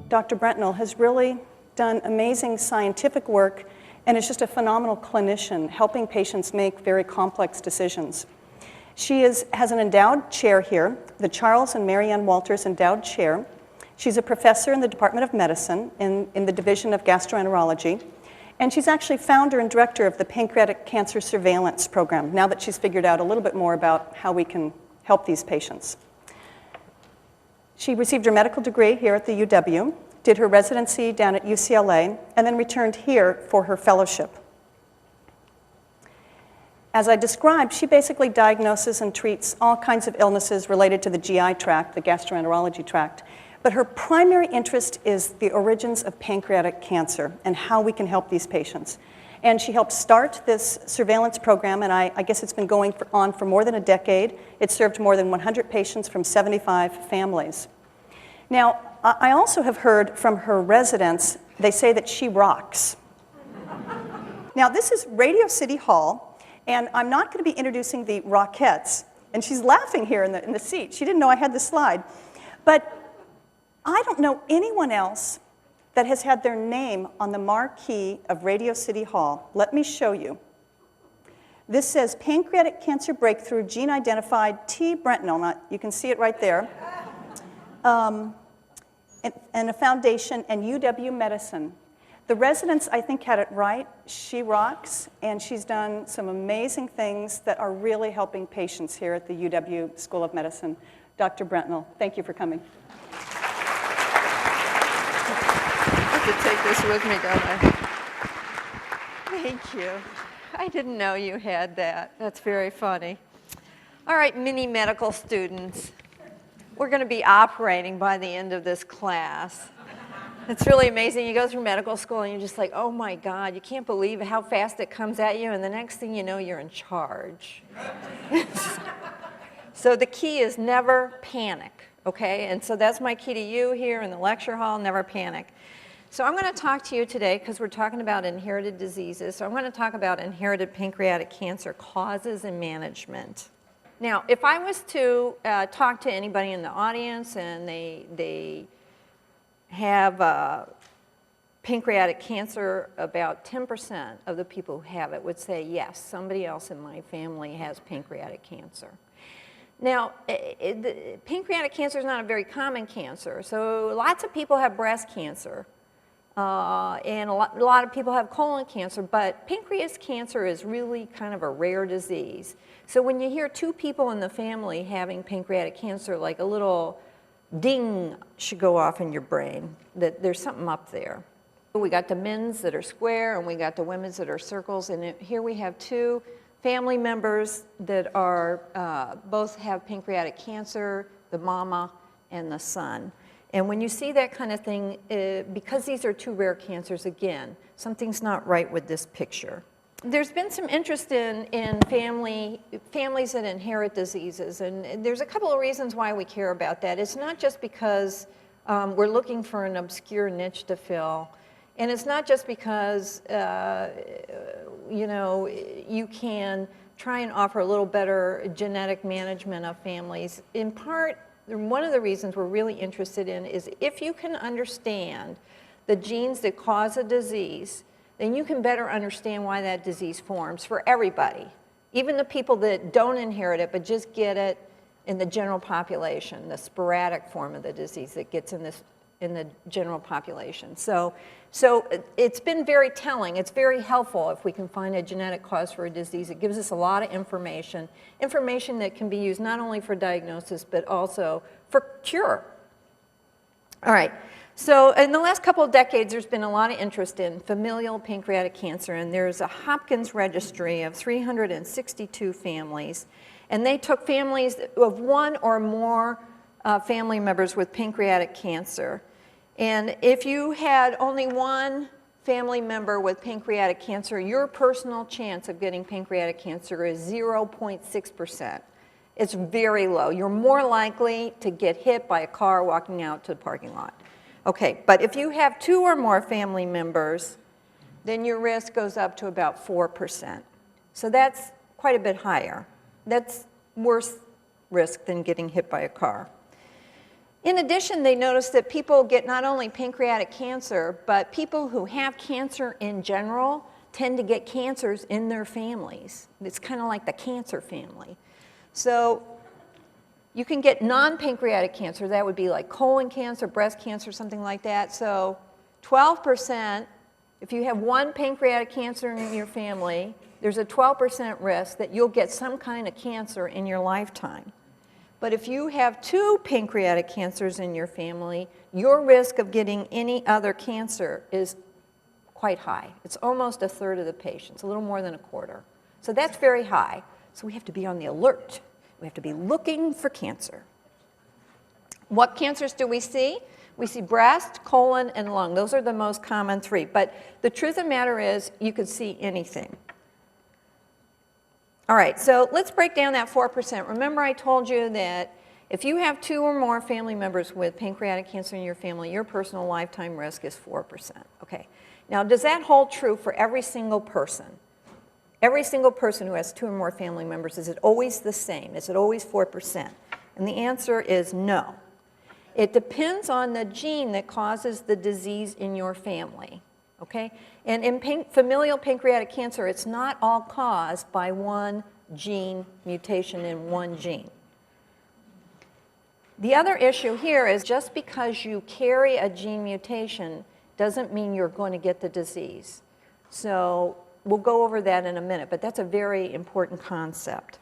Dr. Brentnell, has really done amazing scientific work and is just a phenomenal clinician, helping patients make very complex decisions. She has an endowed chair here, the Charles and Mary Ann Walters Endowed Chair. She's a professor in the Department of Medicine in the Division of Gastroenterology. And she's actually founder and director of the Pancreatic Cancer Surveillance Program, now that she's figured out a little bit more about how we can help these patients. She received her medical degree here at the UW, did her residency down at UCLA, and then returned here for her fellowship. As I described, she basically diagnoses and treats all kinds of illnesses related to the GI tract, the gastroenterology tract. But her primary interest is the origins of pancreatic cancer and how we can help these patients. And she helped start this surveillance program, and I guess it's been going on for more than a decade. It served more than 100 patients from 75 families. Now, I also have heard from her residents, they say that she rocks. Now, this is Radio City Hall, and I'm not going to be introducing the Rockettes. And she's laughing here in the seat. She didn't know I had this slide. But I don't know anyone else that has had their name on the marquee of Radio City Hall. Let me show you. This says Pancreatic Cancer Breakthrough Gene Identified T. Brentnell. You can see it right there. And a foundation and UW Medicine. The residents, I think, had it right. She rocks, and she's done some amazing things that are really helping patients here at the UW School of Medicine. Dr. Brentnell, thank you for coming. To take this with me, don't I? Thank you. I didn't know you had that. That's very funny. All right, mini medical students. We're going to be operating by the end of this class. It's really amazing. You go through medical school and you're just like, oh my God, you can't believe how fast it comes at you, and the next thing you know, you're in charge. So the key is never panic, okay? And so that's my key to you here in the lecture hall, never panic. So I'm going to talk to you today because we're talking about inherited diseases. So I'm going to talk about inherited pancreatic cancer causes and management. Now, if I was to talk to anybody in the audience and they have pancreatic cancer, about 10% of the people who have it would say, yes, somebody else in my family has pancreatic cancer. Now, pancreatic cancer is not a very common cancer. So lots of people have breast cancer. And a lot of people have colon cancer, but pancreas cancer is really kind of a rare disease. So when you hear two people in the family having pancreatic cancer, like a little ding should go off in your brain that there's something up there. We got the men's that are square, and we got the women's that are circles, and here we have two family members that are both have pancreatic cancer, the mama and the son. And when you see that kind of thing, because these are two rare cancers, again, something's not right with this picture. There's been some interest in families that inherit diseases, and there's a couple of reasons why we care about that. It's not just because we're looking for an obscure niche to fill, and it's not just because you know, you can try and offer a little better genetic management of families. In part, one of the reasons we're really interested in is if you can understand the genes that cause a disease, then you can better understand why that disease forms for everybody, even the people that don't inherit it but just get it in the general population, the sporadic form of the disease that gets in the general population. So it's been very telling. It's very helpful if we can find a genetic cause for a disease. It gives us a lot of information that can be used not only for diagnosis but also for cure. All right. So in the last couple of decades, there's been a lot of interest in familial pancreatic cancer, and there's a Hopkins registry of 362 families, and they took families of one or more family members with pancreatic cancer. And if you had only one family member with pancreatic cancer, your personal chance of getting pancreatic cancer is 0.6%. It's very low. You're more likely to get hit by a car walking out to the parking lot. Okay, but if you have two or more family members, then your risk goes up to about 4%. So that's quite a bit higher. That's worse risk than getting hit by a car. In addition, they noticed that people get not only pancreatic cancer, but people who have cancer in general tend to get cancers in their families. It's kind of like the cancer family. So you can get non-pancreatic cancer. That would be like colon cancer, breast cancer, something like that. So 12%, if you have one pancreatic cancer in your family, there's a 12% risk that you'll get some kind of cancer in your lifetime. But if you have 2 pancreatic cancers in your family, your risk of getting any other cancer is quite high. It's almost 1/3 of the patients, a little more than 1/4. So that's very high. So we have to be on the alert. We have to be looking for cancer. What cancers do we see? We see breast, colon, and lung. Those are the most common 3. But the truth of the matter is you could see anything. All right, so let's break down that 4%. Remember I told you that if you have 2 or more family members with pancreatic cancer in your family, your personal lifetime risk is 4%. Okay, now does that hold true for every single person? Every single person who has 2 or more family members, is it always the same? Is it always 4%? And the answer is no. It depends on the gene that causes the disease in your family. Okay? And in familial pancreatic cancer, it's not all caused by one gene mutation in one gene. The other issue here is just because you carry a gene mutation doesn't mean you're going to get the disease. So we'll go over that in a minute, but that's a very important concept.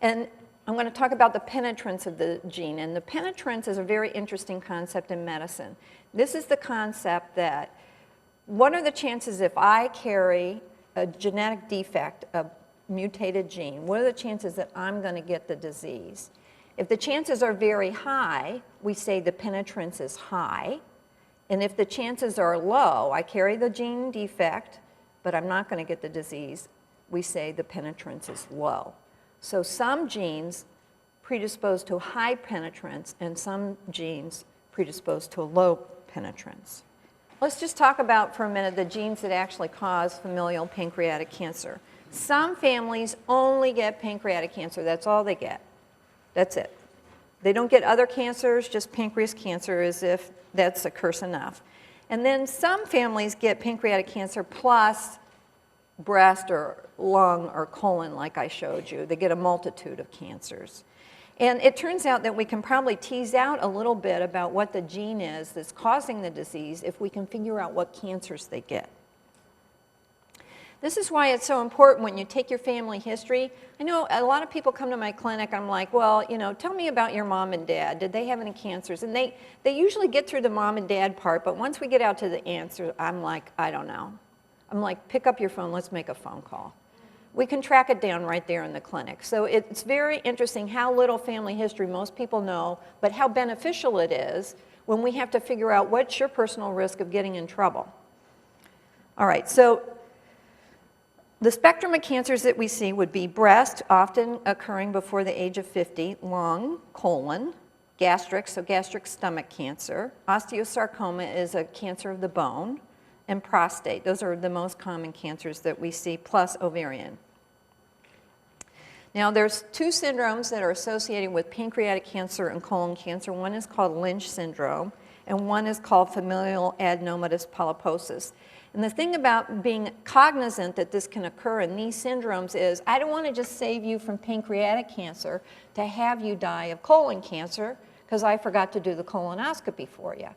And I'm going to talk about the penetrance of the gene. And the penetrance is a very interesting concept in medicine. This is the concept that what are the chances if I carry a genetic defect, a mutated gene, what are the chances that I'm going to get the disease? If the chances are very high, we say the penetrance is high. And if the chances are low, I carry the gene defect, but I'm not going to get the disease, we say the penetrance is low. So some genes predispose to high penetrance and some genes predispose to a low penetrance. Let's just talk about for a minute the genes that actually cause familial pancreatic cancer. Some families only get pancreatic cancer. That's all they get. That's it. They don't get other cancers, just pancreas cancer, as if that's a curse enough. And then some families get pancreatic cancer plus breast or lung or colon, like I showed you. They get a multitude of cancers. And it turns out that we can probably tease out a little bit about what the gene is that's causing the disease if we can figure out what cancers they get. This is why it's so important when you take your family history. I know a lot of people come to my clinic, I'm like, well, you know, tell me about your mom and dad. Did they have any cancers? And they usually get through the mom and dad part, but once we get out to the answer, I'm like, I don't know. I'm like, pick up your phone, let's make a phone call. We can track it down right there in the clinic. So it's very interesting how little family history most people know, but how beneficial it is when we have to figure out what's your personal risk of getting in trouble. All right, so the spectrum of cancers that we see would be breast, often occurring before the age of 50, lung, colon, gastric, so gastric stomach cancer, osteosarcoma is a cancer of the bone, and prostate. Those are the most common cancers that we see, plus ovarian. Now, there's 2 syndromes that are associated with pancreatic cancer and colon cancer. One is called Lynch syndrome, and one is called familial adenomatous polyposis. And the thing about being cognizant that this can occur in these syndromes is I don't want to just save you from pancreatic cancer to have you die of colon cancer because I forgot to do the colonoscopy for you.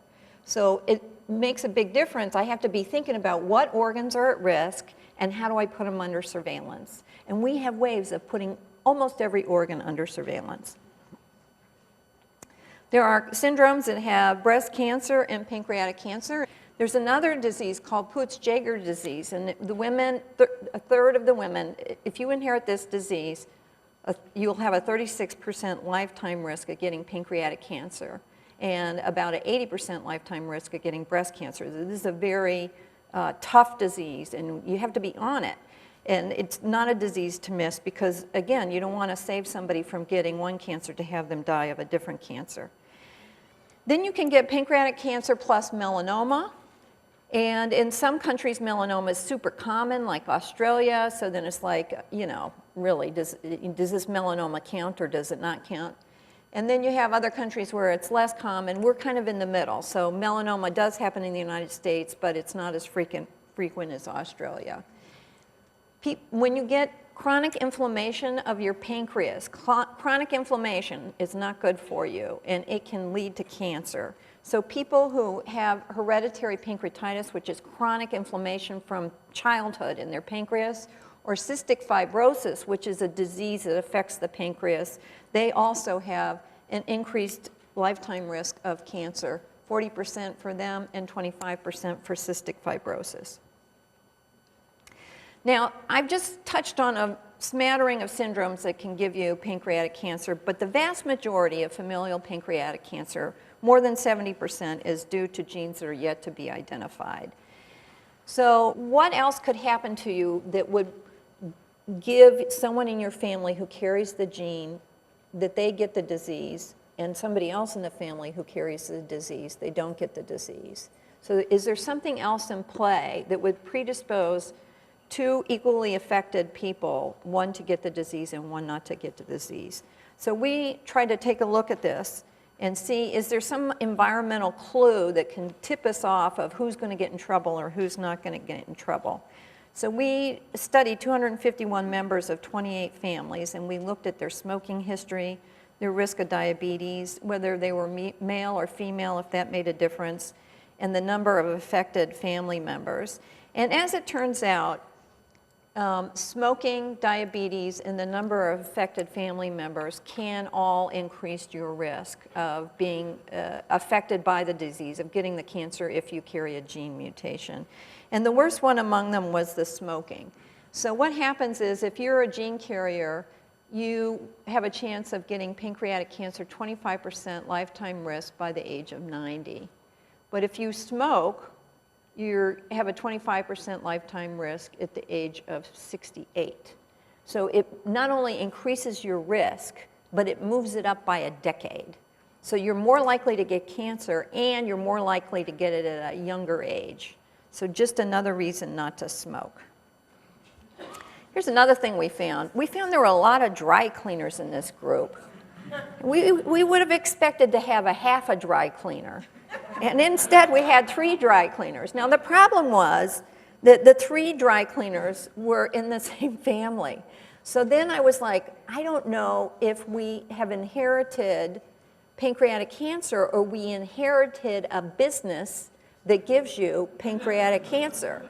So it makes a big difference. I have to be thinking about what organs are at risk and how do I put them under surveillance. And we have ways of putting almost every organ under surveillance. There are syndromes that have breast cancer and pancreatic cancer. There's another disease called Peutz-Jeghers disease, and the women, a third of the women, if you inherit this disease, you'll have a 36% lifetime risk of getting pancreatic cancer and about an 80% lifetime risk of getting breast cancer. This is a very tough disease, and you have to be on it. And it's not a disease to miss because, again, you don't want to save somebody from getting one cancer to have them die of a different cancer. Then you can get pancreatic cancer plus melanoma. And in some countries, melanoma is super common, like Australia. So then it's like, you know, really, does this melanoma count or does it not count? And then you have other countries where it's less common. We're kind of in the middle. So melanoma does happen in the United States, but it's not as frequent as Australia. When you get chronic inflammation of your pancreas, chronic inflammation is not good for you, and it can lead to cancer. So people who have hereditary pancreatitis, which is chronic inflammation from childhood in their pancreas, or cystic fibrosis, which is a disease that affects the pancreas, they also have an increased lifetime risk of cancer, 40% for them and 25% for cystic fibrosis. Now, I've just touched on a smattering of syndromes that can give you pancreatic cancer, but the vast majority of familial pancreatic cancer, more than 70%, is due to genes that are yet to be identified. So what else could happen to you that would give someone in your family who carries the gene that they get the disease, and somebody else in the family who carries the disease, they don't get the disease? So is there something else in play that would predispose two equally affected people, one to get the disease and one not to get the disease? So we tried to take a look at this and see, is there some environmental clue that can tip us off of who's going to get in trouble or who's not going to get in trouble? So we studied 251 members of 28 families, and we looked at their smoking history, their risk of diabetes, whether they were male or female, if that made a difference, and the number of affected family members. And as it turns out, smoking, diabetes, and the number of affected family members can all increase your risk of being affected by the disease, of getting the cancer if you carry a gene mutation. And the worst one among them was the smoking. So what happens is if you're a gene carrier, you have a chance of getting pancreatic cancer 25% lifetime risk by the age of 90. But if you smoke, you have a 25% lifetime risk at the age of 68. So it not only increases your risk, but it moves it up by a decade. So you're more likely to get cancer, and you're more likely to get it at a younger age. So just another reason not to smoke. Here's another thing we found. We found there were a lot of dry cleaners in this group. We would have expected to have a half a dry cleaner. And instead, we had 3 dry cleaners. Now, the problem was that the 3 dry cleaners were in the same family. So then I was like, I don't know if we have inherited pancreatic cancer or we inherited a business that gives you pancreatic cancer.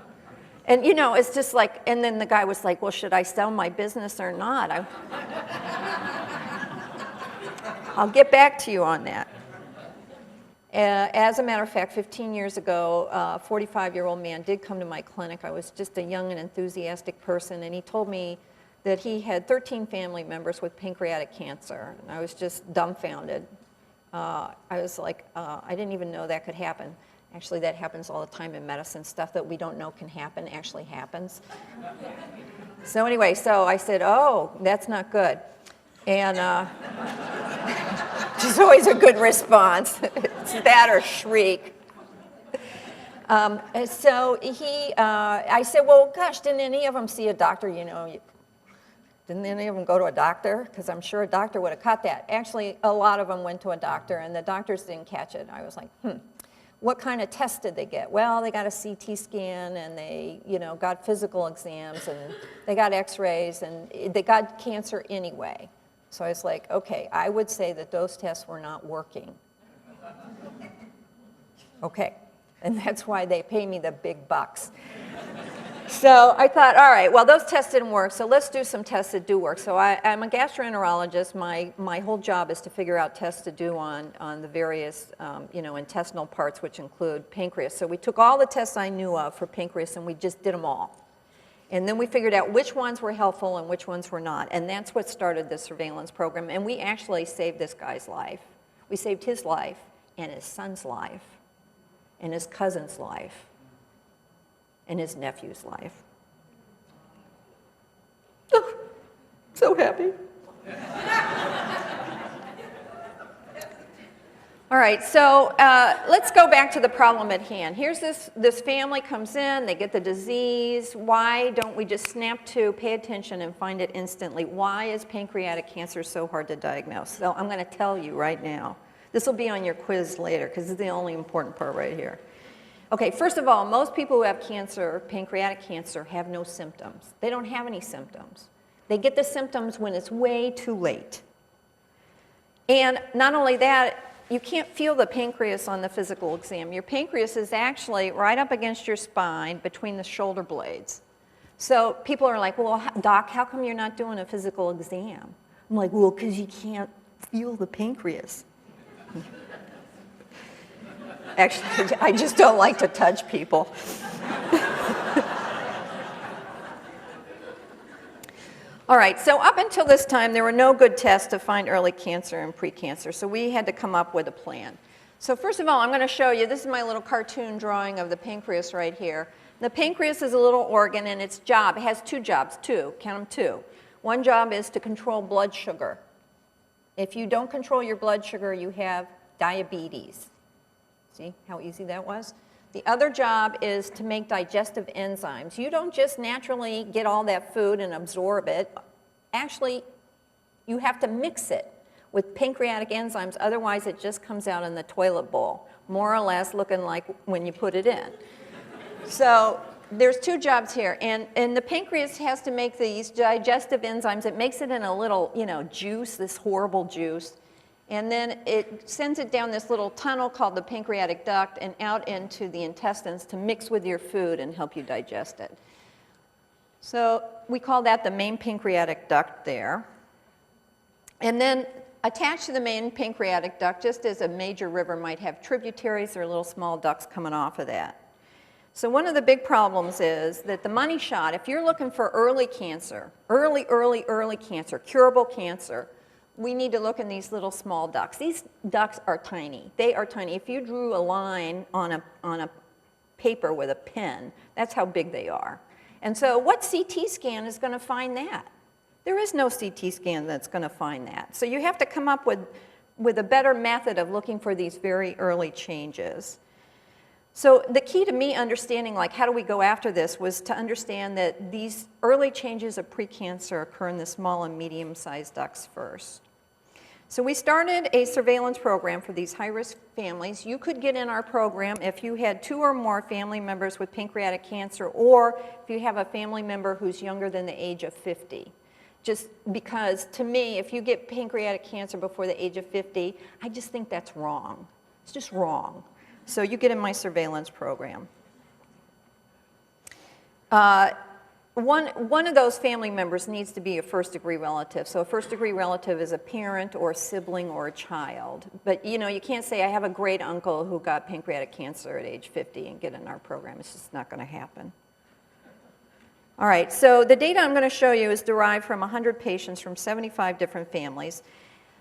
And you know, it's just like, and then the guy was like, well, should I sell my business or not? I'll get back to you on that. As a matter of fact, 15 years ago, a 45-year-old man did come to my clinic. I was just a young and enthusiastic person, and he told me that he had 13 family members with pancreatic cancer. And I was just dumbfounded. I was like, I didn't even know that could happen. Actually, that happens all the time in medicine. Stuff that we don't know can happen actually happens. So anyway, so I said, oh, that's not good. And which is always a good response. It's that or shriek. So I said, well, gosh, didn't any of them see a doctor? You know, didn't any of them go to a doctor? Because I'm sure a doctor would have caught that. Actually, a lot of them went to a doctor, and the doctors didn't catch it. I was like, what kind of tests did they get? Well, they got a CT scan, and they, got physical exams, and they got x-rays, and they got cancer anyway. So I was like, okay, I would say that those tests were not working. Okay, and that's why they pay me the big bucks. So I thought, all right, well, those tests didn't work, so let's do some tests that do work. So I'm a gastroenterologist. My whole job is to figure out tests to do on the various intestinal parts, which include pancreas. So we took all the tests I knew of for pancreas, and we just did them all. And then we figured out which ones were helpful and which ones were not. And that's what started the surveillance program. And we actually saved this guy's life. We saved his life and his son's life and his cousin's life and his nephew's life. Oh, so happy. All right, so let's go back to the problem at hand. Here's this family comes in, they get the disease. Why don't we just snap to, pay attention, and find it instantly? Why is pancreatic cancer so hard to diagnose? So I'm going to tell you right now. This will be on your quiz later because this is the only important part right here. Okay, first of all, most people who have cancer, pancreatic cancer, have no symptoms. They don't have any symptoms. They get the symptoms when it's way too late. And not only that, you can't feel the pancreas on the physical exam. Your pancreas is actually right up against your spine between the shoulder blades. So people are like, well, doc, how come you're not doing a physical exam? I'm like, well, because you can't feel the pancreas. Actually, I just don't like to touch people. All right, so up until this time, there were no good tests to find early cancer and precancer, so we had to come up with a plan. So first of all, I'm going to show you, this is my little cartoon drawing of the pancreas right here. The pancreas is a little organ, and its job, it has two jobs, count them two. One job is to control blood sugar. If you don't control your blood sugar, you have diabetes. See how easy that was? The other job is to make digestive enzymes. You don't just naturally get all that food and absorb it. Actually, you have to mix it with pancreatic enzymes, otherwise it just comes out in the toilet bowl, more or less looking like when you put it in. So there's two jobs here, and the pancreas has to make these digestive enzymes. It makes it in a little, juice, this horrible juice. And then it sends it down this little tunnel called the pancreatic duct and out into the intestines to mix with your food and help you digest it. So we call that the main pancreatic duct there. And then attached to the main pancreatic duct, just as a major river might have tributaries, there are little small ducts coming off of that. So one of the big problems is that the money shot, if you're looking for early cancer, early cancer, curable cancer, we need to look in these little small ducts. These ducts are tiny. They are tiny. If you drew a line on a paper with a pen, that's how big they are. And so what CT scan is going to find that? There is no CT scan that's going to find that. So you have to come up with a better method of looking for these very early changes. So the key to me understanding, like, how do we go after this, was to understand that these early changes of precancer occur in the small and medium-sized ducts first. So we started a surveillance program for these high-risk families. You could get in our program if you had 2 or more family members with pancreatic cancer, or if you have a family member who's younger than the age of 50. Just because, to me, if you get pancreatic cancer before the age of 50, I just think that's wrong. It's just wrong. So you get in my surveillance program. One of those family members needs to be a first-degree relative. So a first-degree relative is a parent or a sibling or a child. But you can't say, I have a great uncle who got pancreatic cancer at age 50 and get in our program. It's just not going to happen. All right, so the data I'm going to show you is derived from 100 patients from 75 different families.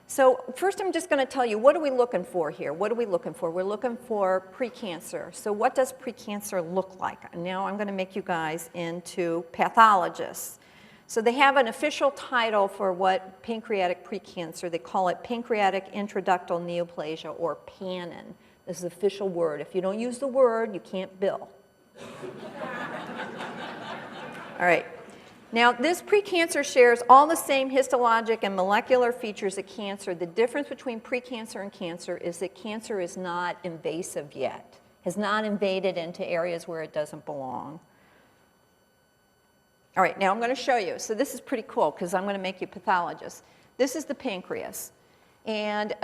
So first I'm just going to tell you, what are we looking for here? What are we looking for? We're looking for precancer. So what does precancer look like? Now I'm going to make you guys into pathologists. So they have an official title for what pancreatic precancer, they call it pancreatic intraductal neoplasia, or PANN. This is the official word. If you don't use the word, you can't bill. All right. Now, this precancer shares all the same histologic and molecular features of cancer. The difference between precancer and cancer is that cancer is not invasive yet, has not invaded into areas where it doesn't belong. All right, now I'm going to show you. So this is pretty cool because I'm going to make you pathologists. This is the pancreas, and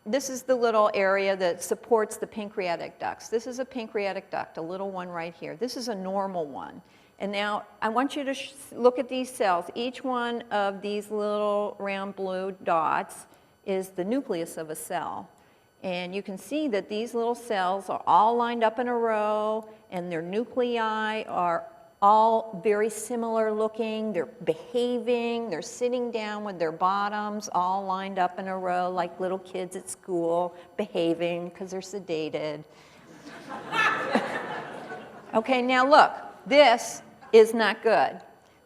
this is the little area that supports the pancreatic ducts. This is a pancreatic duct, a little one right here. This is a normal one. And now I want you to look at these cells. Each one of these little round blue dots is the nucleus of a cell. And you can see that these little cells are all lined up in a row, and their nuclei are all very similar looking. They're behaving. They're sitting down with their bottoms all lined up in a row like little kids at school, behaving because they're sedated. Okay, now look. This is not good.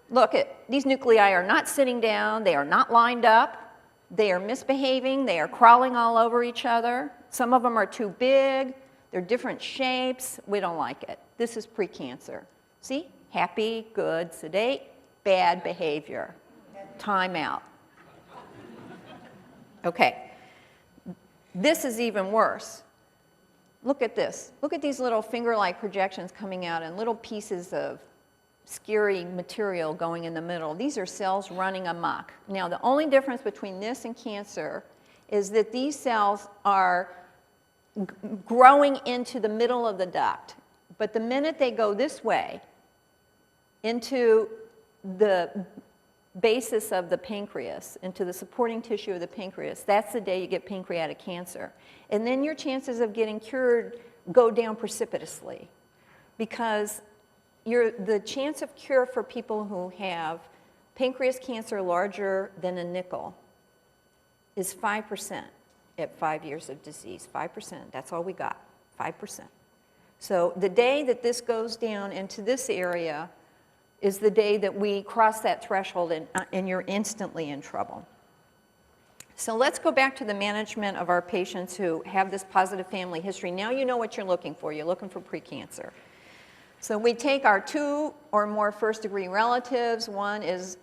Look, these nuclei are not sitting down. They are not lined up. They are misbehaving. They are crawling all over each other. Some of them are too big. They're different shapes. We don't like it. This is precancer. See? Happy, good, sedate, bad behavior. Time out. Okay. This is even worse. Look at this. Look at these little finger-like projections coming out and little pieces of scary material going in the middle. These are cells running amok. Now, the only difference between this and cancer is that these cells are growing into the middle of the duct. But the minute they go this way into the basis of the pancreas, into the supporting tissue of the pancreas, that's the day you get pancreatic cancer. And then your chances of getting cured go down precipitously, because the chance of cure for people who have pancreas cancer larger than a nickel is 5% at 5 years of disease. 5%, that's all we got, 5%. So the day that this goes down into this area is the day that we cross that threshold, and you're instantly in trouble. So let's go back to the management of our patients who have this positive family history. Now you know what you're looking for. You're looking for precancer. So we take our 2 or more first-degree relatives. One is,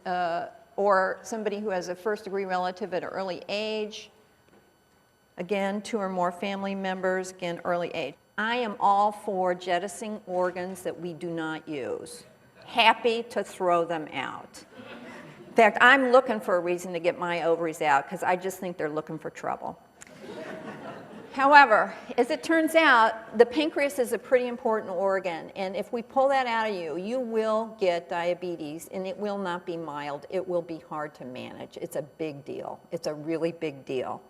or somebody who has a first-degree relative at an early age. Again, 2 or more family members, again, early age. I am all for jettisoning organs that we do not use. Happy to throw them out. In fact, I'm looking for a reason to get my ovaries out because I just think they're looking for trouble. However, as it turns out, the pancreas is a pretty important organ, and if we pull that out of you, you will get diabetes, and it will not be mild. It will be hard to manage. It's a big deal. It's a really big deal.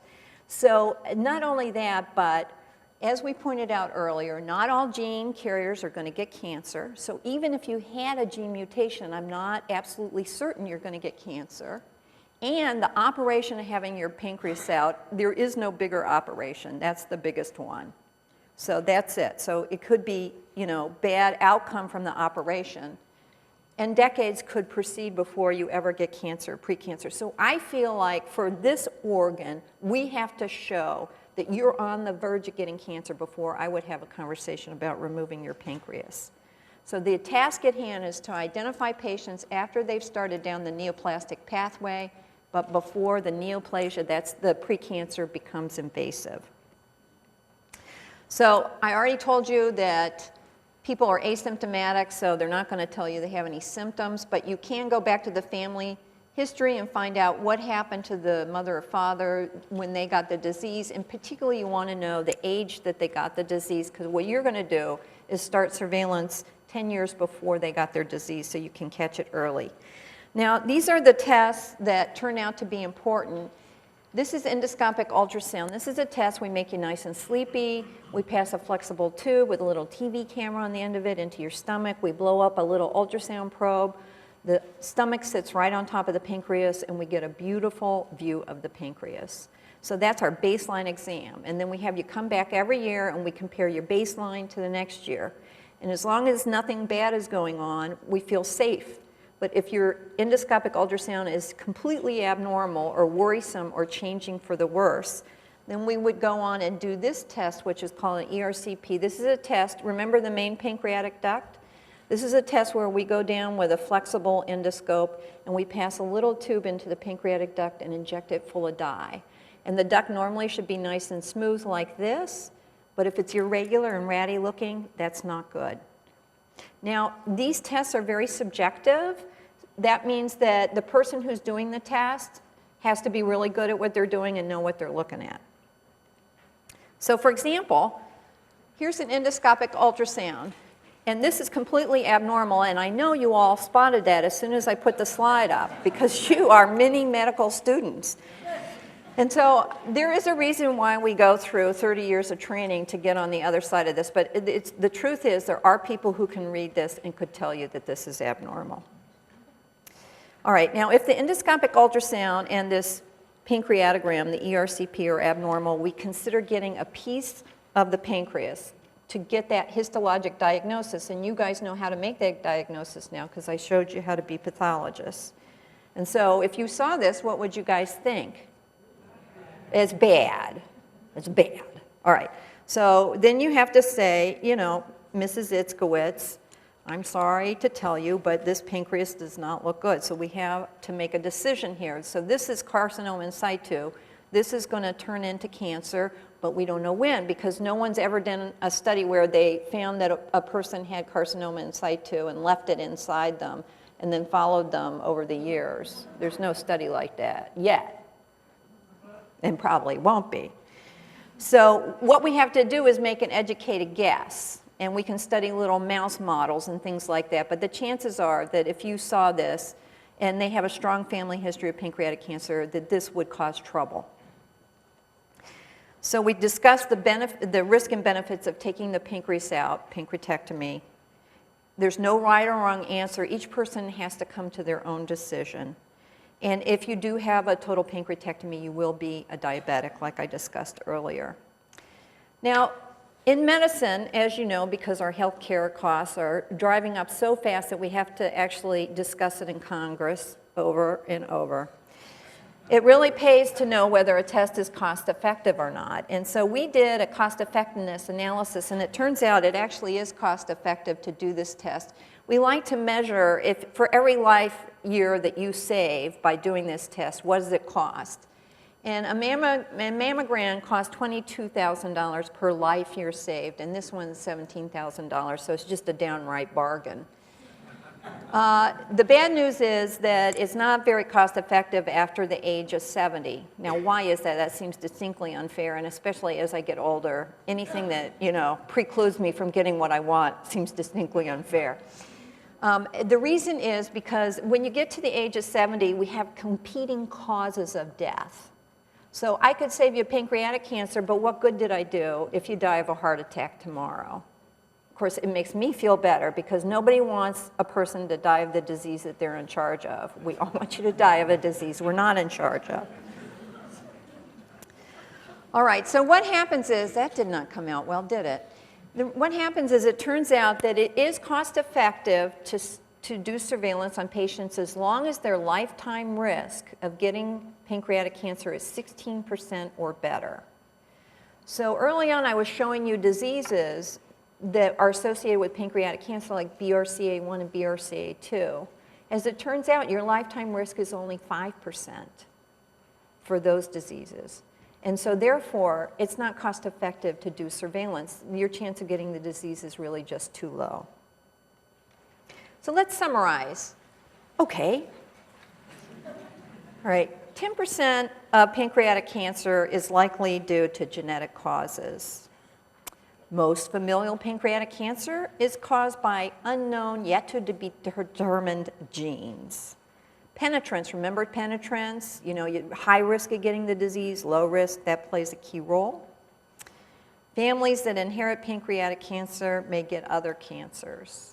So not only that, but as we pointed out earlier, not all gene carriers are going to get cancer. So even if you had a gene mutation, I'm not absolutely certain you're going to get cancer. And the operation of having your pancreas out, there is no bigger operation. That's the biggest one. So that's it. So it could be, bad outcome from the operation. And decades could proceed before you ever get cancer, precancer. So I feel like for this organ, we have to show that you're on the verge of getting cancer before I would have a conversation about removing your pancreas. So the task at hand is to identify patients after they've started down the neoplastic pathway, but before the neoplasia, that's the precancer, becomes invasive. So I already told you that people are asymptomatic, so they're not going to tell you they have any symptoms, but you can go back to the family history and find out what happened to the mother or father when they got the disease. And particularly you want to know the age that they got the disease, because what you're going to do is start surveillance 10 years before they got their disease so you can catch it early. Now, these are the tests that turn out to be important. This is endoscopic ultrasound. This is a test. We make you nice and sleepy. We pass a flexible tube with a little TV camera on the end of it into your stomach. We blow up a little ultrasound probe. The stomach sits right on top of the pancreas, and we get a beautiful view of the pancreas. So that's our baseline exam. And then we have you come back every year, and we compare your baseline to the next year. And as long as nothing bad is going on, we feel safe. But if your endoscopic ultrasound is completely abnormal or worrisome or changing for the worse, then we would go on and do this test, which is called an ERCP. This is a test. Remember the main pancreatic duct? This is a test where we go down with a flexible endoscope and we pass a little tube into the pancreatic duct and inject it full of dye. And the duct normally should be nice and smooth like this, but if it's irregular and ratty looking, that's not good. Now, these tests are very subjective. That means that the person who's doing the test has to be really good at what they're doing and know what they're looking at. So for example, here's an endoscopic ultrasound. And this is completely abnormal, and I know you all spotted that as soon as I put the slide up, because you are mini medical students. And so there is a reason why we go through 30 years of training to get on the other side of this, but the truth is there are people who can read this and could tell you that this is abnormal. All right, now if the endoscopic ultrasound and this pancreatogram, the ERCP, are abnormal, we consider getting a piece of the pancreas to get that histologic diagnosis, and you guys know how to make that diagnosis now because I showed you how to be pathologists. And so if you saw this, what would you guys think? It's bad. It's bad. All right, so then you have to say, you know, Mrs. Itzkowitz, I'm sorry to tell you, but this pancreas does not look good. So we have to make a decision here. So this is carcinoma in situ. This is going to turn into cancer, but we don't know when, because no one's ever done a study where they found that a person had carcinoma in situ and left it inside them and then followed them over the years. There's no study like that yet, and probably won't be. So what we have to do is make an educated guess, and we can study little mouse models and things like that, but the chances are that if you saw this and they have a strong family history of pancreatic cancer, that this would cause trouble. So we discussed the risk and benefits of taking the pancreas out, pancreatectomy. There's no right or wrong answer. Each person has to come to their own decision. And if you do have a total pancreatectomy, you will be a diabetic, like I discussed earlier. Now, in medicine, as you know, because our healthcare costs are driving up so fast that we have to actually discuss it in Congress over and over, it really pays to know whether a test is cost effective or not. And so we did a cost effectiveness analysis, and it turns out it actually is cost effective to do this test. We like to measure if for every life year that you save by doing this test, what does it cost? And a mammogram costs $22,000 per life year saved, and this one's $17,000, so it's just a downright bargain. The bad news is that it's not very cost effective after the age of 70. Now, why is that? That seems distinctly unfair, and especially as I get older, anything that, you know, precludes me from getting what I want seems distinctly unfair. The reason is because when you get to the age of 70, we have competing causes of death. So I could save you pancreatic cancer, but what good did I do if you die of a heart attack tomorrow? Of course, it makes me feel better because nobody wants a person to die of the disease that they're in charge of. We all want you to die of a disease we're not in charge of. All right, so what happens is, that did not come out well, did it? What happens is it turns out that it is cost effective to do surveillance on patients as long as their lifetime risk of getting pancreatic cancer is 16% or better. So early on I was showing you diseases that are associated with pancreatic cancer like BRCA1 and BRCA2. As it turns out, your lifetime risk is only 5% for those diseases. And so therefore, it's not cost effective to do surveillance. Your chance of getting the disease is really just too low. So let's summarize. Okay. All right, 10% of pancreatic cancer is likely due to genetic causes. Most familial pancreatic cancer is caused by unknown, yet to be determined genes. Penetrance, remember penetrance? You know, high risk of getting the disease, low risk, that plays a key role. Families that inherit pancreatic cancer may get other cancers.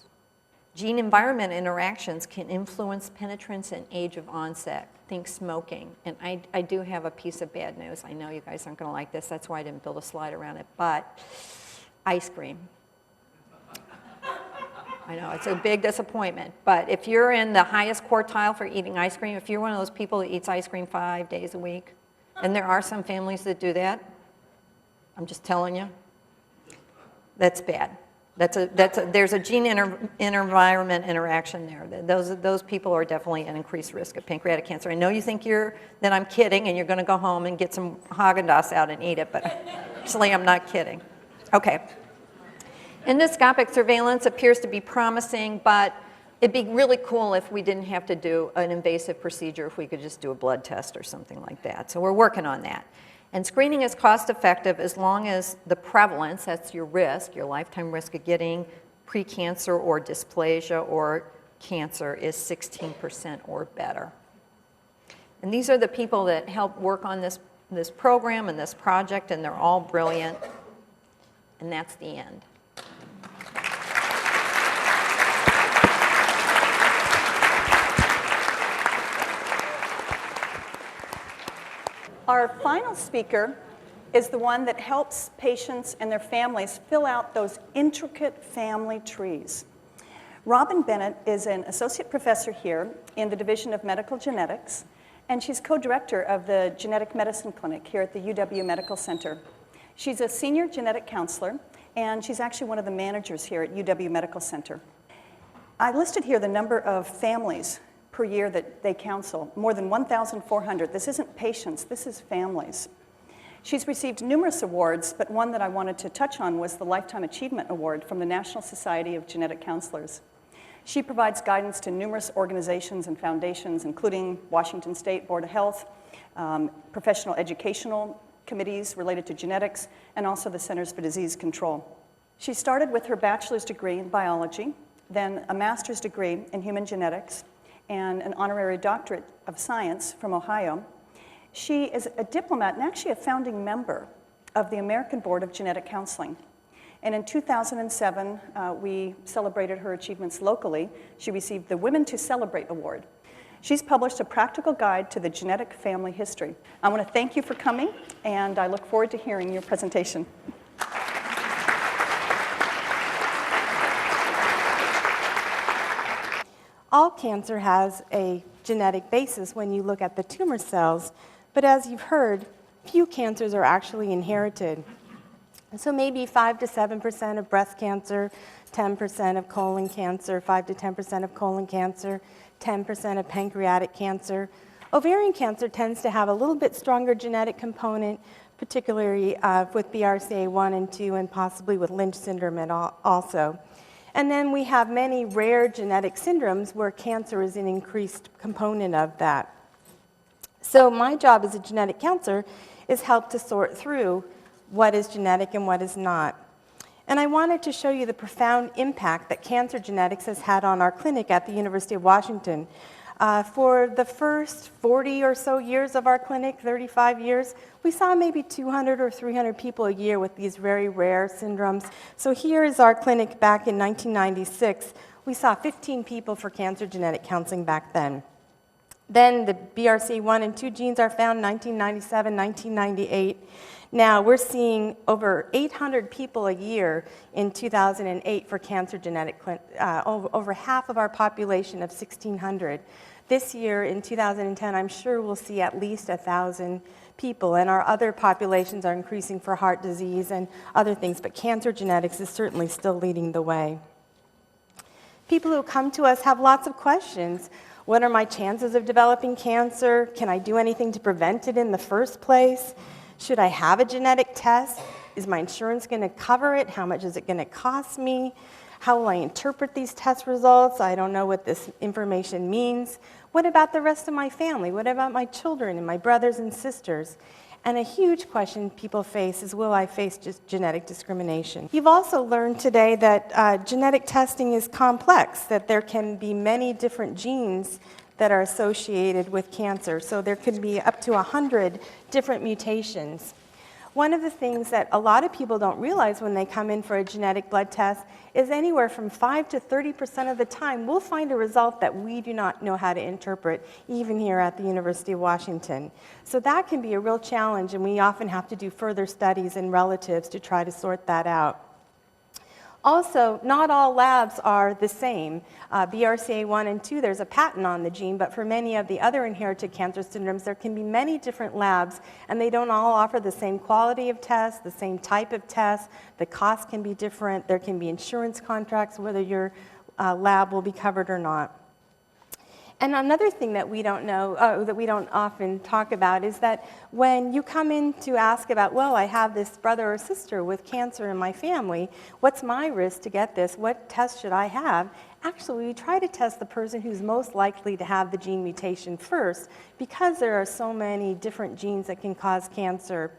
Gene-environment interactions can influence penetrance and age of onset. Think smoking. And I do have a piece of bad news. I know you guys aren't going to like this. That's why I didn't build a slide around it. But ice cream. I know, it's a big disappointment. But if you're in the highest quartile for eating ice cream, if you're one of those people that eats ice cream 5 days a week, and there are some families that do that, I'm just telling you, that's bad. There's a gene environment interaction there. Those people are definitely at increased risk of pancreatic cancer. I know you think that I'm kidding and you're going to go home and get some Haagen-Dazs out and eat it, but actually I'm not kidding. Okay. Endoscopic surveillance appears to be promising, but it'd be really cool if we didn't have to do an invasive procedure, if we could just do a blood test or something like that. So we're working on that. And screening is cost effective as long as the prevalence, that's your risk, your lifetime risk of getting precancer or dysplasia or cancer is 16% or better. And these are the people that help work on this program and this project, and they're all brilliant. And that's the end. Our final speaker is the one that helps patients and their families fill out those intricate family trees. Robin Bennett is an associate professor here in the Division of Medical Genetics, and she's co-director of the Genetic Medicine Clinic here at the UW Medical Center. She's a senior genetic counselor, and she's actually one of the managers here at UW Medical Center. I listed here the number of families per year that they counsel, more than 1,400. This isn't patients, this is families. She's received numerous awards, but one that I wanted to touch on was the Lifetime Achievement Award from the National Society of Genetic Counselors. She provides guidance to numerous organizations and foundations, including Washington State Board of Health, professional educational committees related to genetics, and also the Centers for Disease Control. She started with her bachelor's degree in biology, then a master's degree in human genetics, and an honorary doctorate of science from Ohio. She is a diplomat and actually a founding member of the American Board of Genetic Counseling. And in 2007, we celebrated her achievements locally. She received the Women to Celebrate Award. She's published a practical guide to the genetic family history. I want to thank you for coming, and I look forward to hearing your presentation. All cancer has a genetic basis when you look at the tumor cells, but as you've heard, few cancers are actually inherited. So maybe 5 to 7% of breast cancer, 10% of colon cancer, 5 to 10% of colon cancer, 10% of pancreatic cancer. Ovarian cancer tends to have a little bit stronger genetic component, particularly with BRCA1 and 2 and possibly with Lynch syndrome also. And then we have many rare genetic syndromes where cancer is an increased component of that. So my job as a genetic counselor is help to sort through what is genetic and what is not. And I wanted to show you the profound impact that cancer genetics has had on our clinic at the University of Washington. For the first 40 or so years of our clinic, 35 years, we saw maybe 200 or 300 people a year with these very rare syndromes. So here is our clinic back in 1996. We saw 15 people for cancer genetic counseling back then. Then the BRCA1 and 2 genes are found in 1997, 1998. Now we're seeing over 800 people a year in 2008 for cancer genetic, over half of our population of 1,600. This year in 2010, I'm sure we'll see at least 1,000 people, and our other populations are increasing for heart disease and other things, but cancer genetics is certainly still leading the way. People who come to us have lots of questions. What are my chances of developing cancer? Can I do anything to prevent it in the first place? Should I have a genetic test? Is my insurance going to cover it? How much is it going to cost me? How will I interpret these test results? I don't know what this information means. What about the rest of my family? What about my children and my brothers and sisters? And a huge question people face is, will I face just genetic discrimination? You've also learned today that genetic testing is complex, that there can be many different genes that are associated with cancer. So there could be up to 100 different mutations. One of the things that a lot of people don't realize when they come in for a genetic blood test is anywhere from 5 to 30% of the time we'll find a result that we do not know how to interpret, even here at the University of Washington. So that can be a real challenge, and we often have to do further studies in relatives to try to sort that out. Also, not all labs are the same. BRCA1 and 2, there's a patent on the gene, but for many of the other inherited cancer syndromes, there can be many different labs, and they don't all offer the same quality of tests, the same type of tests. The cost can be different. There can be insurance contracts, whether your lab will be covered or not. And another thing that we don't know, that we don't often talk about, is that when you come in to ask about, well, I have this brother or sister with cancer in my family, what's my risk to get this? What test should I have? Actually, we try to test the person who's most likely to have the gene mutation first, because there are so many different genes that can cause cancer.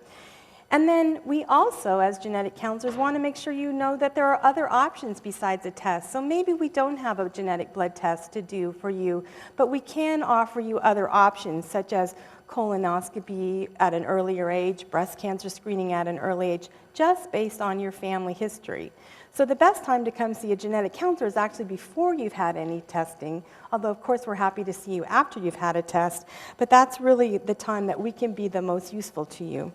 And then we also, as genetic counselors, want to make sure you know that there are other options besides a test. So maybe we don't have a genetic blood test to do for you, but we can offer you other options, such as colonoscopy at an earlier age, breast cancer screening at an early age, just based on your family history. So the best time to come see a genetic counselor is actually before you've had any testing, although of course we're happy to see you after you've had a test, but that's really the time that we can be the most useful to you.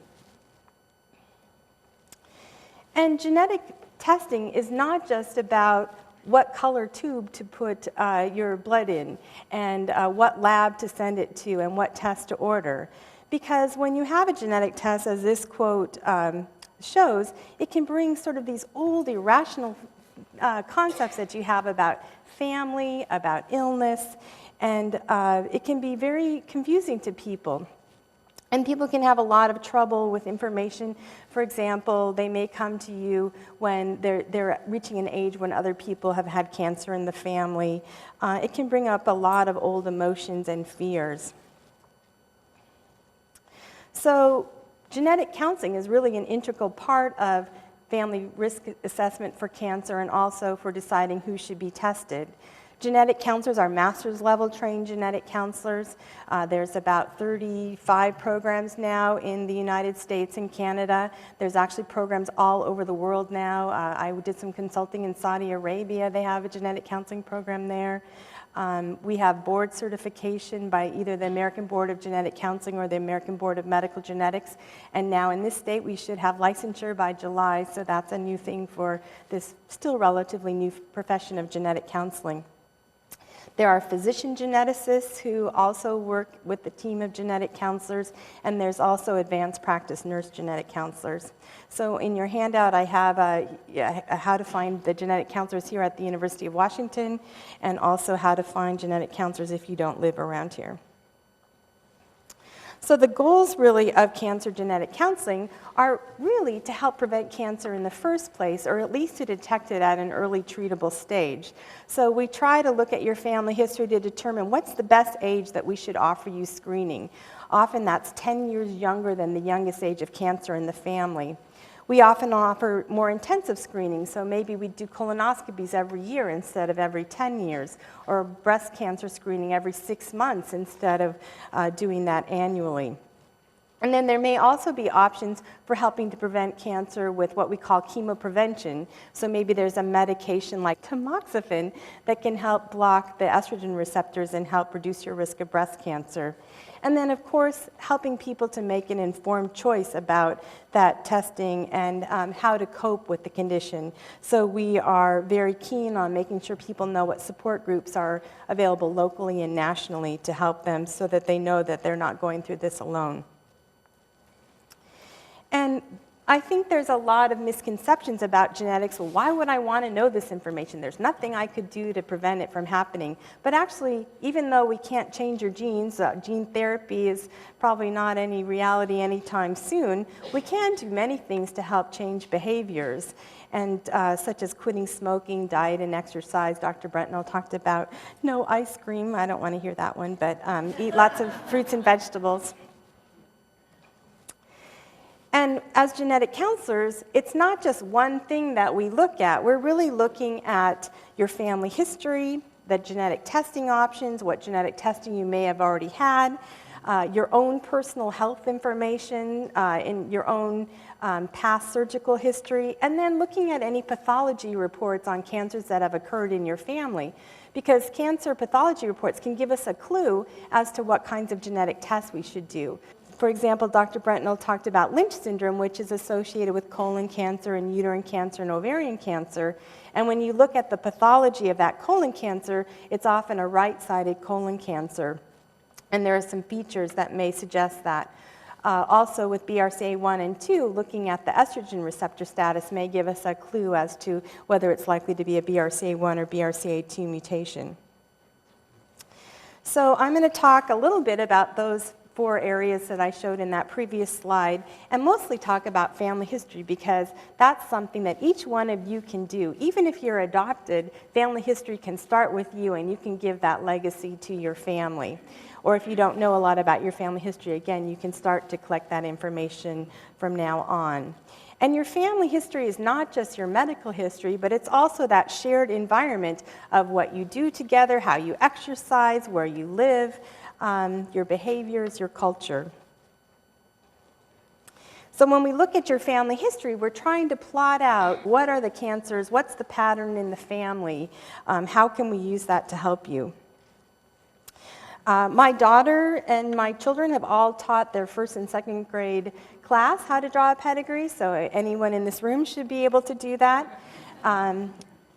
And genetic testing is not just about what color tube to put your blood in, and what lab to send it to, and what test to order. Because when you have a genetic test, as this quote shows, it can bring sort of these old irrational concepts that you have about family, about illness, and it can be very confusing to people. And people can have a lot of trouble with information. For example, they may come to you when they're reaching an age when other people have had cancer in the family. It can bring up a lot of old emotions and fears. So genetic counseling is really an integral part of family risk assessment for cancer and also for deciding who should be tested. Genetic counselors are master's level trained genetic counselors. There's about 35 programs now in the United States and Canada. There's actually programs all over the world now. I did some consulting in Saudi Arabia. They have a genetic counseling program there. We have board certification by either the American Board of Genetic Counseling or the American Board of Medical Genetics. And now in this state, we should have licensure by July, so that's a new thing for this still relatively new profession of genetic counseling. There are physician geneticists who also work with the team of genetic counselors, and there's also advanced practice nurse genetic counselors. So in your handout, I have how to find the genetic counselors here at the University of Washington, and also how to find genetic counselors if you don't live around here. So the goals really of cancer genetic counseling are really to help prevent cancer in the first place, or at least to detect it at an early treatable stage. So we try to look at your family history to determine what's the best age that we should offer you screening. Often that's 10 years younger than the youngest age of cancer in the family. We often offer more intensive screening, so maybe we do colonoscopies every year instead of every 10 years, or breast cancer screening every 6 months instead of doing that annually. And then there may also be options for helping to prevent cancer with what we call chemoprevention. So maybe there's a medication like tamoxifen that can help block the estrogen receptors and help reduce your risk of breast cancer. And then, of course, helping people to make an informed choice about that testing and how to cope with the condition. So we are very keen on making sure people know what support groups are available locally and nationally to help them so that they know that they're not going through this alone. And I think there's a lot of misconceptions about genetics. Well, why would I want to know this information? There's nothing I could do to prevent it from happening. But actually, even though we can't change your genes, gene therapy is probably not any reality anytime soon, we can do many things to help change behaviors, and such as quitting smoking, diet and exercise. Dr. Brentnell talked about no ice cream. I don't want to hear that one, but eat lots of fruits and vegetables. And as genetic counselors, it's not just one thing that we look at. We're really looking at your family history, the genetic testing options, what genetic testing you may have already had, your own personal health information, in your own past surgical history, and then looking at any pathology reports on cancers that have occurred in your family. Because cancer pathology reports can give us a clue as to what kinds of genetic tests we should do. For example, Dr. Brentnell talked about Lynch syndrome, which is associated with colon cancer and uterine cancer and ovarian cancer. And when you look at the pathology of that colon cancer, it's often a right-sided colon cancer. And there are some features that may suggest that. Also with BRCA1 and 2, looking at the estrogen receptor status may give us a clue as to whether it's likely to be a BRCA1 or BRCA2 mutation. So I'm going to talk a little bit about those 4 areas that I showed in that previous slide, and mostly talk about family history, because that's something that each one of you can do. Even if you're adopted, family history can start with you, and you can give that legacy to your family. Or if you don't know a lot about your family history, again, you can start to collect that information from now on. And your family history is not just your medical history, but it's also that shared environment of what you do together, how you exercise, where you live, your behaviors, your culture. So when we look at your family history, we're trying to plot out what are the cancers, what's the pattern in the family, how can we use that to help you. My daughter and my children have all taught their 1st and 2nd grade class how to draw a pedigree, so anyone in this room should be able to do that.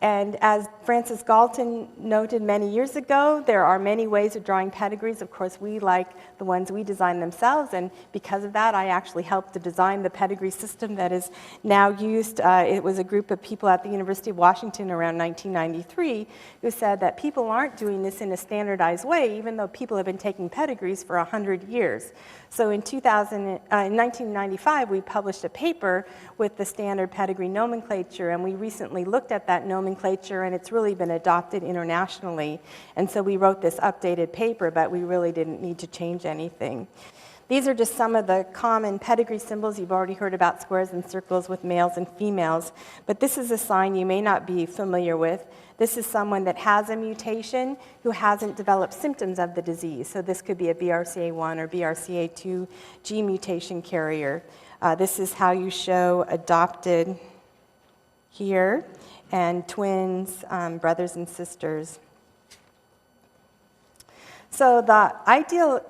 And as Francis Galton noted many years ago, there are many ways of drawing pedigrees. Of course, we like the ones we design themselves, and because of that, I actually helped to design the pedigree system that is now used. It was a group of people at the University of Washington around 1993 who said that people aren't doing this in a standardized way, even though people have been taking pedigrees for 100 years. So in 1995, we published a paper with the standard pedigree nomenclature, and we recently looked at that nomenclature, and it's really been adopted internationally. And so we wrote this updated paper, but we really didn't need to change anything. These are just some of the common pedigree symbols. You've already heard about squares and circles with males and females, but this is a sign you may not be familiar with. This is someone that has a mutation who hasn't developed symptoms of the disease. So this could be a BRCA1 or BRCA2 gene mutation carrier. This is how you show adopted here, and twins, brothers and sisters. So the ideal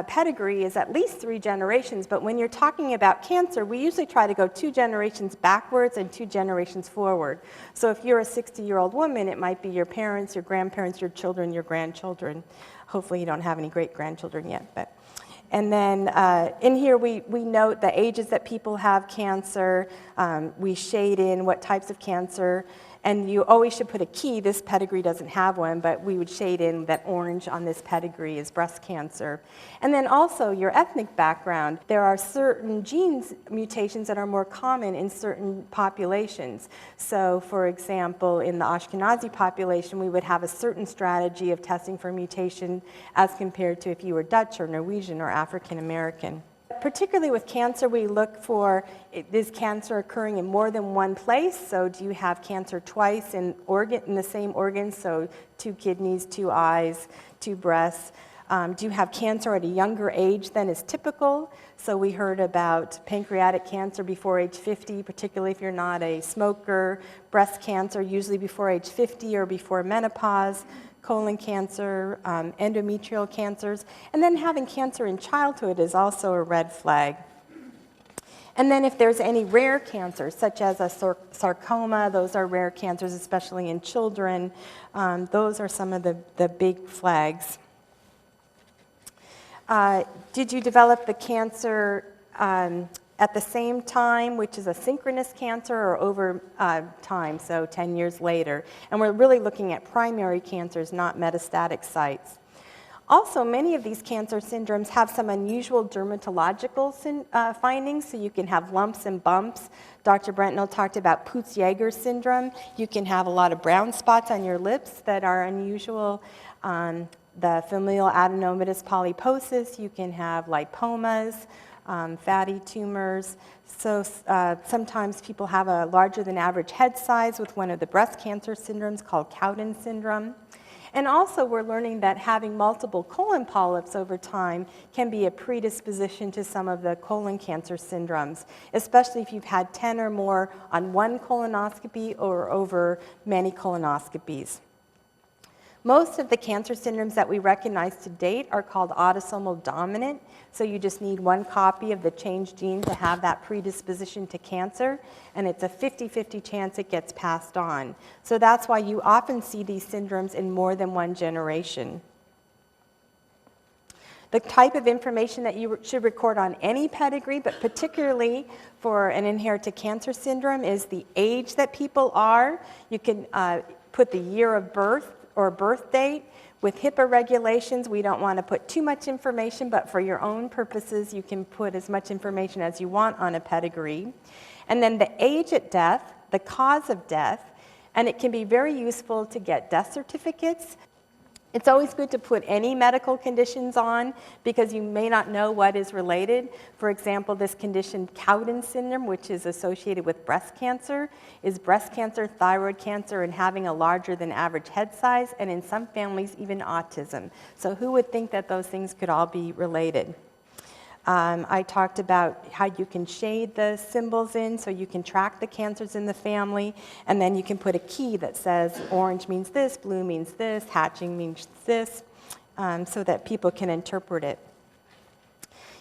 pedigree is at least 3 generations, but when you're talking about cancer, we usually try to go 2 generations backwards and 2 generations forward. So if you're a 60-year-old woman, it might be your parents, your grandparents, your children, your grandchildren. Hopefully you don't have any great-grandchildren yet. And then in here we note the ages that people have cancer. We shade in what types of cancer. And you always should put a key. This pedigree doesn't have one, but we would shade in that orange on this pedigree is breast cancer. And then also your ethnic background. There are certain genes mutations that are more common in certain populations. So for example, in the Ashkenazi population, we would have a certain strategy of testing for mutation as compared to if you were Dutch or Norwegian or African American. Particularly with cancer, we look for, is cancer occurring in more than one place? So do you have cancer twice in the same organ? So 2 kidneys, 2 eyes, 2 breasts. Do you have cancer at a younger age than is typical? So we heard about pancreatic cancer before age 50, particularly if you're not a smoker. Breast cancer usually before age 50 or before menopause. Colon cancer, endometrial cancers, and then having cancer in childhood is also a red flag. And then if there's any rare cancers, such as a sarcoma, those are rare cancers, especially in children. Those are some of the big flags. Did you develop the cancer at the same time, which is a synchronous cancer, or over time, so 10 years later? And we're really looking at primary cancers, not metastatic sites. Also, many of these cancer syndromes have some unusual dermatological findings, so you can have lumps and bumps. Dr. Brentnell talked about Peutz-Jeghers syndrome. You can have a lot of brown spots on your lips that are unusual. The familial adenomatous polyposis, you can have lipomas, fatty tumors. So sometimes people have a larger than average head size with one of the breast cancer syndromes called Cowden syndrome. And also we're learning that having multiple colon polyps over time can be a predisposition to some of the colon cancer syndromes, especially if you've had 10 or more on one colonoscopy or over many colonoscopies. Most of the cancer syndromes that we recognize to date are called autosomal dominant, so you just need 1 copy of the changed gene to have that predisposition to cancer, and it's a 50-50 chance it gets passed on. So that's why you often see these syndromes in more than 1 generation. The type of information that you should record on any pedigree, but particularly for an inherited cancer syndrome, is the age that people are. You can put the year of birth or birth date. With HIPAA regulations, we don't want to put too much information, but for your own purposes, you can put as much information as you want on a pedigree. And then the age at death, the cause of death, and it can be very useful to get death certificates. It's always good to put any medical conditions on because you may not know what is related. For example, this condition, Cowden syndrome, which is associated with breast cancer, is breast cancer, thyroid cancer, and having a larger than average head size, and in some families, even autism. So who would think that those things could all be related? I talked about how you can shade the symbols in so you can track the cancers in the family, and then you can put a key that says orange means this, blue means this, hatching means this, so that people can interpret it.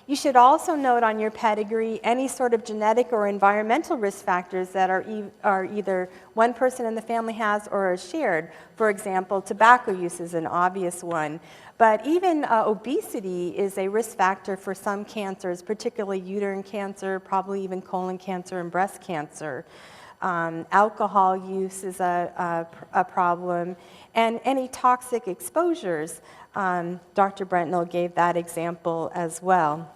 You should also note on your pedigree any sort of genetic or environmental risk factors that are either one person in the family has or are shared. For example, tobacco use is an obvious one. But even obesity is a risk factor for some cancers, particularly uterine cancer, probably even colon cancer and breast cancer. Alcohol use is a problem, and any toxic exposures. Dr. Brentnell gave that example as well.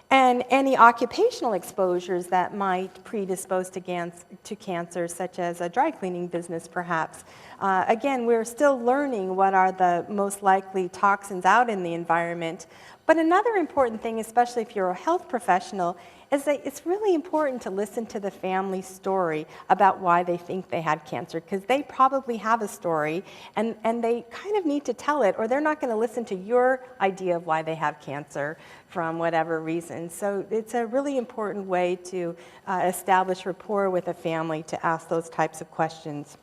And any occupational exposures that might predispose to cancer, such as a dry cleaning business, perhaps. Again, we're still learning what are the most likely toxins out in the environment. But another important thing, especially if you're a health professional, is that it's really important to listen to the family story about why they think they had cancer, because they probably have a story, and they kind of need to tell it, or they're not going to listen to your idea of why they have cancer from whatever reason. So it's a really important way to establish rapport with a family, to ask those types of questions.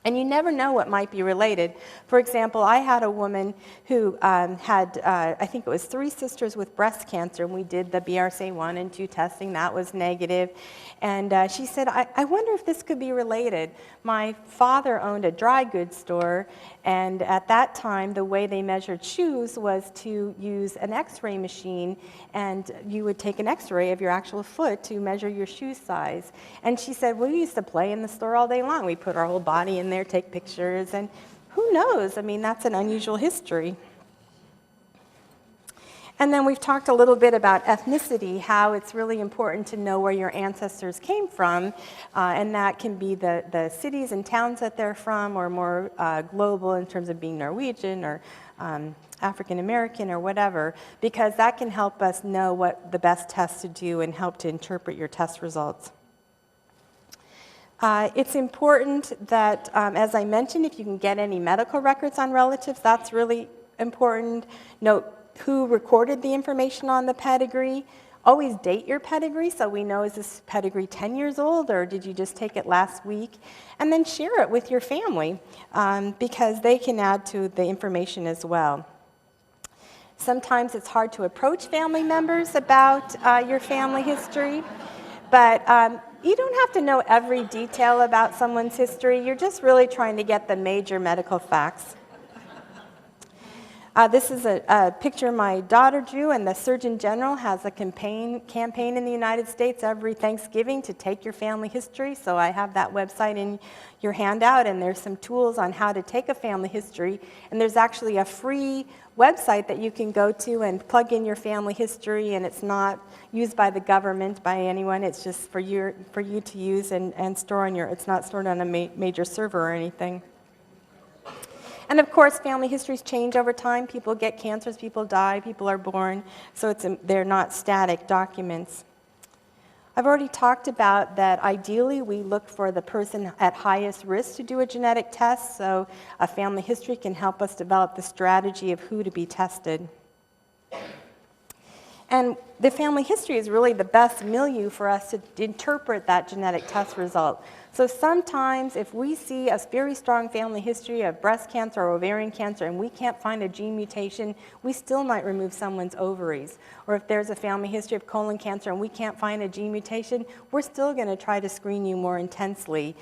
And you never know what might be related. For example, I had a woman who had, I think it was 3 sisters with breast cancer, and we did the BRCA1 and 2 testing. That was negative. And she said, I wonder if this could be related. My father owned a dry goods store, and at that time, the way they measured shoes was to use an x-ray machine, and you would take an x-ray of your actual foot to measure your shoe size. And she said, we used to play in the store all day long. We put our whole body in there, take pictures, and who knows? I mean, that's an unusual history. And then we've talked a little bit about ethnicity, how it's really important to know where your ancestors came from, and that can be the cities and towns that they're from, or more global in terms of being Norwegian or African American or whatever, because that can help us know what the best tests to do and help to interpret your test results. It's important that, as I mentioned, if you can get any medical records on relatives, that's really important. Note who recorded the information on the pedigree. Always date your pedigree so we know, is this pedigree 10 years old, or did you just take it last week? And then share it with your family, because they can add to the information as well. Sometimes it's hard to approach family members about your family history, but you don't have to know every detail about someone's history. You're just really trying to get the major medical facts. This is a picture my daughter drew, and the Surgeon General has a campaign in the United States every Thanksgiving to take your family history. So I have that website in your handout, and there's some tools on how to take a family history. And there's actually a free website that you can go to and plug in your family history, and it's not used by the government, by anyone. It's just for you to use and store on your, it's not stored on a major server or anything. And of course, family histories change over time. People get cancers, people die, people are born, so they're not static documents. I've already talked about that ideally we look for the person at highest risk to do a genetic test, so a family history can help us develop the strategy of who to be tested. And the family history is really the best milieu for us to interpret that genetic test result. So sometimes if we see a very strong family history of breast cancer or ovarian cancer and we can't find a gene mutation, we still might remove someone's ovaries. Or if there's a family history of colon cancer and we can't find a gene mutation, we're still going to try to screen you more intensely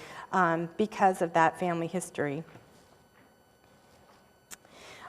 because of that family history.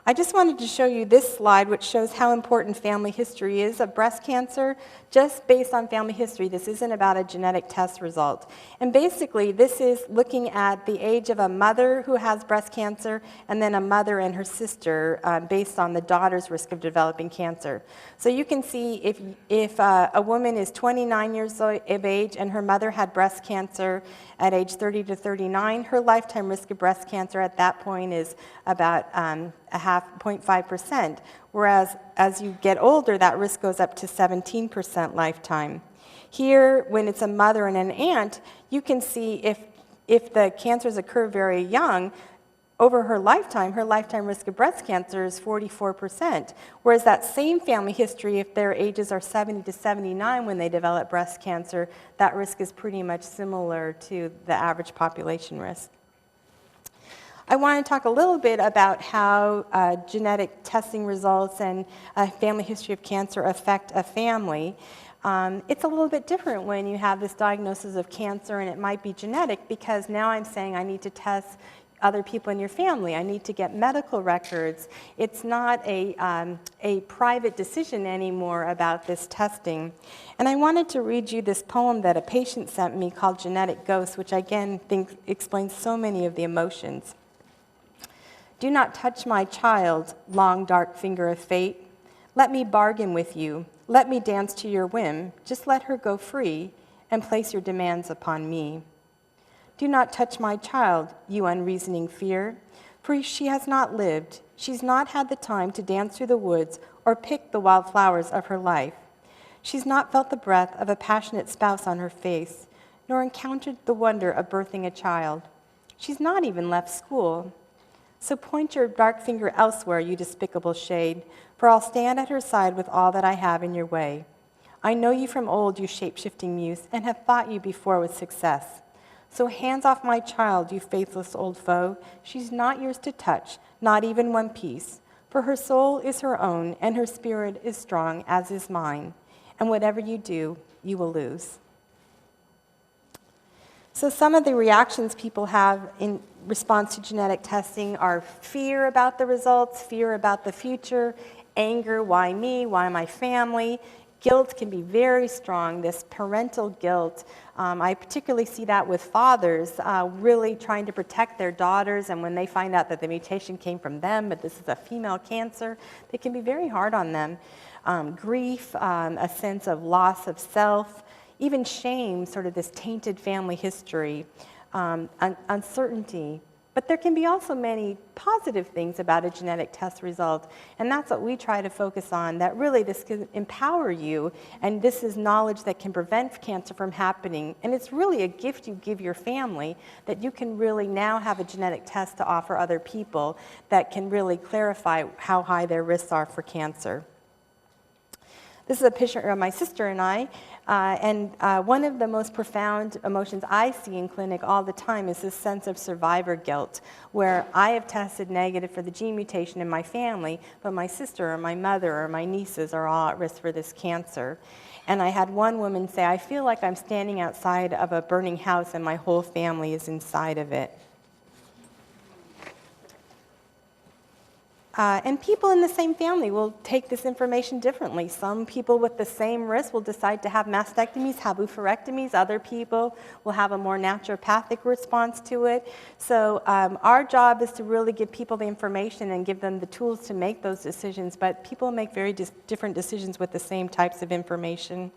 I just wanted to show you this slide, which shows how important family history is of breast cancer, just based on family history. This isn't about a genetic test result. And basically, this is looking at the age of a mother who has breast cancer, and then a mother and her sister, based on the daughter's risk of developing cancer. So you can see if a woman is 29 years of age and her mother had breast cancer at age 30 to 39, her lifetime risk of breast cancer at that point is about 0.5%, whereas as you get older, that risk goes up to 17% lifetime. Here, when it's a mother and an aunt, you can see if the cancers occur very young, over her lifetime risk of breast cancer is 44%, whereas that same family history, if their ages are 70 to 79 when they develop breast cancer, that risk is pretty much similar to the average population risk. I want to talk a little bit about how genetic testing results and a family history of cancer affect a family. It's a little bit different when you have this diagnosis of cancer and it might be genetic, because now I'm saying I need to test other people in your family. I need to get medical records. It's not a private decision anymore about this testing. And I wanted to read you this poem that a patient sent me called Genetic Ghosts, which I again think explains so many of the emotions. Do not touch my child, long dark finger of fate. Let me bargain with you. Let me dance to your whim. Just let her go free and place your demands upon me. Do not touch my child, you unreasoning fear, for she has not lived. She's not had the time to dance through the woods or pick the wild flowers of her life. She's not felt the breath of a passionate spouse on her face, nor encountered the wonder of birthing a child. She's not even left school. So point your dark finger elsewhere, you despicable shade, for I'll stand at her side with all that I have in your way. I know you from old, you shape-shifting muse, and have fought you before with success. So hands off my child, you faithless old foe. She's not yours to touch, not even one piece. For her soul is her own, and her spirit is strong, as is mine. And whatever you do, you will lose. So some of the reactions people have in response to genetic testing are fear about the results, fear about the future, anger, why me, why my family. Guilt can be very strong, this parental guilt. I particularly see that with fathers really trying to protect their daughters, and when they find out that the mutation came from them, but this is a female cancer, it can be very hard on them. Grief, a sense of loss of self, even shame, sort of this tainted family history, uncertainty. But there can be also many positive things about a genetic test result, and that's what we try to focus on, that really this can empower you, and this is knowledge that can prevent cancer from happening, and it's really a gift you give your family, that you can really now have a genetic test to offer other people that can really clarify how high their risks are for cancer. This is a picture of my sister and I, and one of the most profound emotions I see in clinic all the time is this sense of survivor guilt, where I have tested negative for the gene mutation in my family, but my sister or my mother or my nieces are all at risk for this cancer. And I had one woman say, I feel like I'm standing outside of a burning house and my whole family is inside of it. And people in the same family will take this information differently. Some people with the same risk will decide to have mastectomies, have oophorectomies. Other people will have a more naturopathic response to it. So our job is to really give people the information and give them the tools to make those decisions. But people make very different decisions with the same types of information.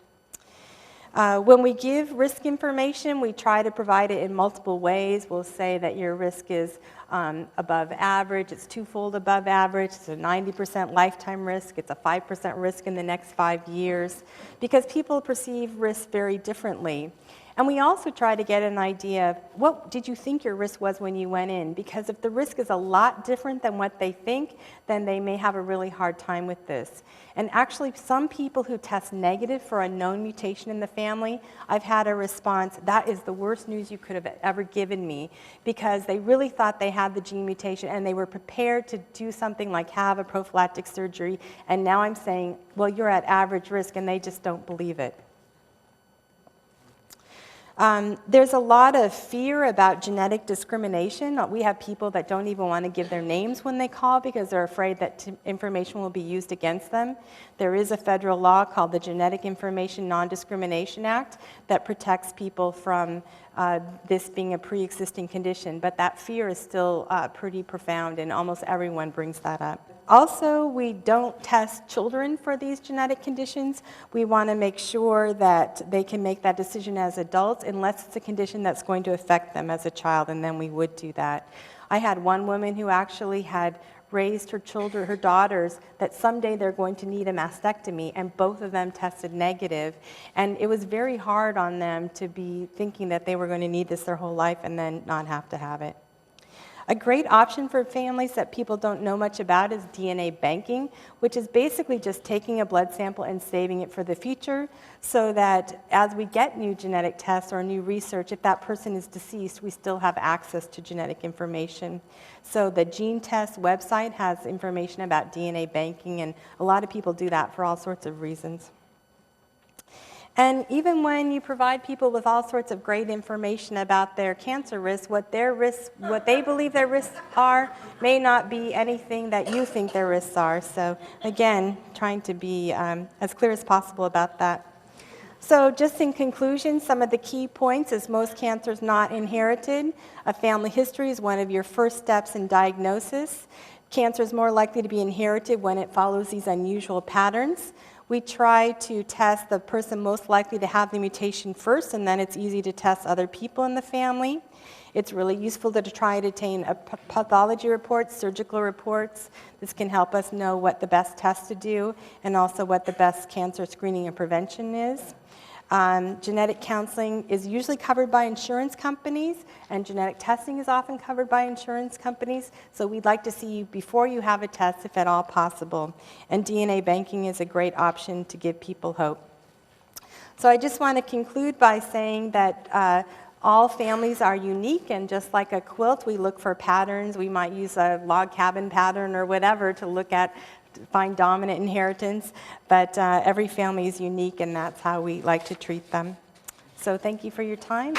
When we give risk information, we try to provide it in multiple ways. We'll say that your risk is above average, it's twofold above average, it's a 90% lifetime risk, it's a 5% risk in the next 5 years, because people perceive risk very differently. And we also try to get an idea of what did you think your risk was when you went in, because if the risk is a lot different than what they think, then they may have a really hard time with this. And actually, some people who test negative for a known mutation in the family, I've had a response, that is the worst news you could have ever given me, because they really thought they had the gene mutation and they were prepared to do something like have a prophylactic surgery, and now I'm saying, well, you're at average risk, and they just don't believe it. There's a lot of fear about genetic discrimination. We have people that don't even want to give their names when they call because they're afraid that information will be used against them. There is a federal law called the Genetic Information Non-Discrimination Act that protects people from this being a pre-existing condition, but that fear is still pretty profound, and almost everyone brings that up. Also, we don't test children for these genetic conditions. We want to make sure that they can make that decision as adults unless it's a condition that's going to affect them as a child, and then we would do that. I had one woman who actually had raised her children, her daughters, that someday they're going to need a mastectomy, and both of them tested negative. And it was very hard on them to be thinking that they were going to need this their whole life and then not have to have it. A great option for families that people don't know much about is DNA banking, which is basically just taking a blood sample and saving it for the future so that as we get new genetic tests or new research, if that person is deceased, we still have access to genetic information. So the Gene Test website has information about DNA banking, and a lot of people do that for all sorts of reasons. And even when you provide people with all sorts of great information about their cancer risks, what they believe their risks are may not be anything that you think their risks are. So again, trying to be as clear as possible about that. So just in conclusion, some of the key points is most cancer is not inherited. A family history is one of your first steps in diagnosis. Cancer is more likely to be inherited when it follows these unusual patterns. We try to test the person most likely to have the mutation first, and then it's easy to test other people in the family. It's really useful to try to obtain pathology reports, surgical reports. This can help us know what the best test to do and also what the best cancer screening and prevention is. Genetic counseling is usually covered by insurance companies, and genetic testing is often covered by insurance companies. So we'd like to see you before you have a test, if at all possible. And DNA banking is a great option to give people hope. So I just want to conclude by saying that all families are unique, and just like a quilt, we look for patterns. We might use a log cabin pattern or whatever to find dominant inheritance, but every family is unique, and that's how we like to treat them. So thank you for your time.